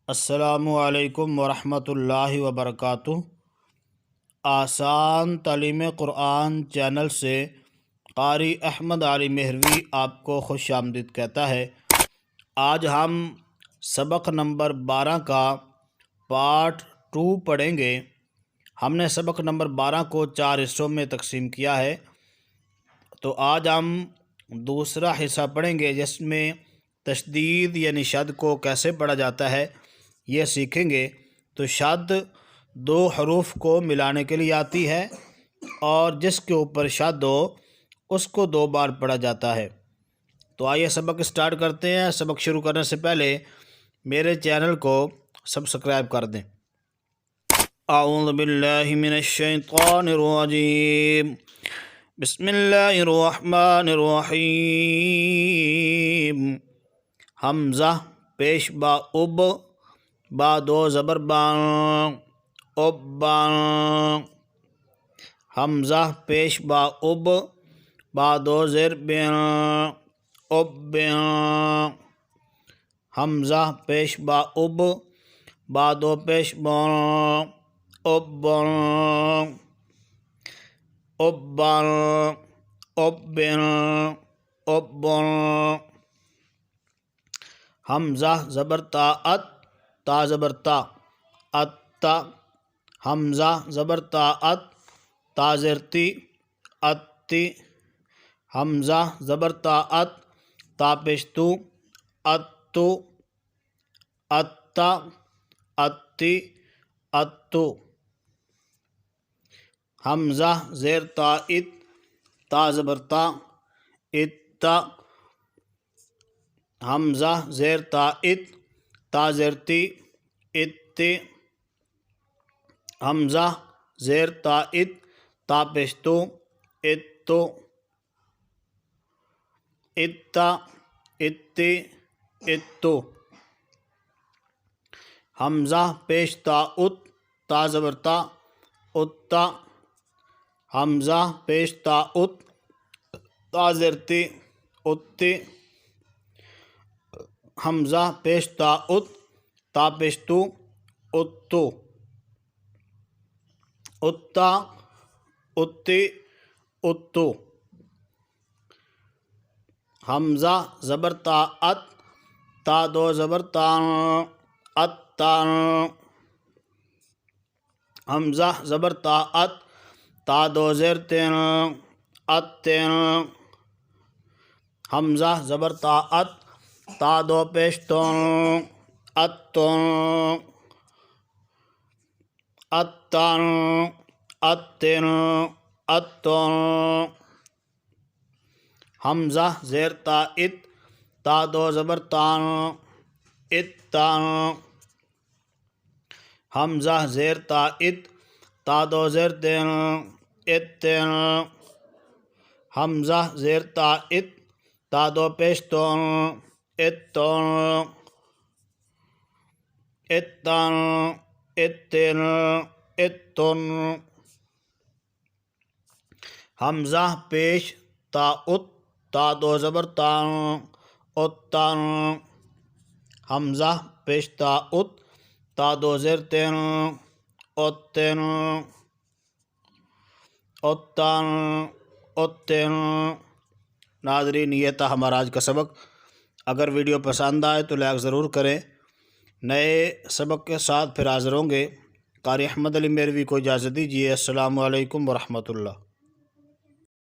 السلام علیکم ورحمۃ اللہ وبرکاتہ۔ آسان تعلیم قرآن چینل سے قاری احمد علی مہروی آپ کو خوش آمدید کہتا ہے۔ آج ہم سبق نمبر 12 کا پارٹ 2 پڑھیں گے۔ ہم نے سبق نمبر 12 کو 4 حصوں میں تقسیم کیا ہے، تو آج ہم دوسرا حصہ پڑھیں گے جس میں تشدید یعنی شد کو کیسے پڑھا جاتا ہے یہ سیکھیں گے۔ تو شد 2 حروف کو ملانے کے لیے آتی ہے، اور جس کے اوپر شد ہو اس کو 2 بار پڑھا جاتا ہے۔ تو آئیے سبق سٹارٹ کرتے ہیں۔ سبق شروع کرنے سے پہلے میرے چینل کو سبسکرائب کر دیں۔ اعوذ باللہ من الشیطان الرجیم، بسم اللہ الرحمن الرحیم۔ حمزہ پیش با اب، با 2 زبر بان، اب بان۔ حمزہ پیش با اب، با 2 زیر بین، اب بین۔ حمزہ پیش با اب، با 2 پیش بان، اب بان، اب بان، اب بین، اب بان۔ حمزہ زبر تا ات، تا زبر تا، اتا۔ حمزہ زبر تا ات، تا زیر تی، اتی۔ حمزہ زبر تا ات، تا پیش تو، اتو، اتا، اتی، اتو۔ حمزہ زیر تا ات، تا زبر تا، اتا۔ حمزہ زیر تا ات، تا زیر تی، اتی۔ حمزہ زیر تا ات، تا پیش تو، اتو، اتا، اتی، اتو۔ حمزہ پیش تا ات، تا زبر تا، اتا۔ حمزہ پیش تا ات، تا زیر تی، اتی۔ حمزہ پیش تا ات، تا پیش تو، اتو، اتا، اتی، اتو۔ حمزہ زبر تا ات، تا 2 زبر تان، اتان۔ حمزہ زبر تا ات، تا 2 زیر تین، اتین۔ حمزہ زبر تا ات، تا 2 پیش تون، اتون، اتان، اتن، اتون۔ حمزہ زیر تا ات، تا 2 زبر تان، اتان۔ حمزہ زیر تا ات، تا 2 زیر تین، اتین۔ حمزہ زیر تا ات، تا 2 پیش تون، اتون، اتان، اتن، اتن۔ حمزہ پیش تا ات، تا 2 زبر تان، اتان۔ حمزہ پیش تا ات، تا 2 زیر تین، اتن، اتان، اتن۔ ناظرین، یہ تھا ہمارا آج کا سبق۔ اگر ویڈیو پسند آئے تو لائک ضرور کریں۔ نئے سبق کے ساتھ پھر حاضر ہوں گے۔ قاری احمد علی مہروی کو اجازت دیجیے۔ السلام علیکم ورحمۃ اللہ۔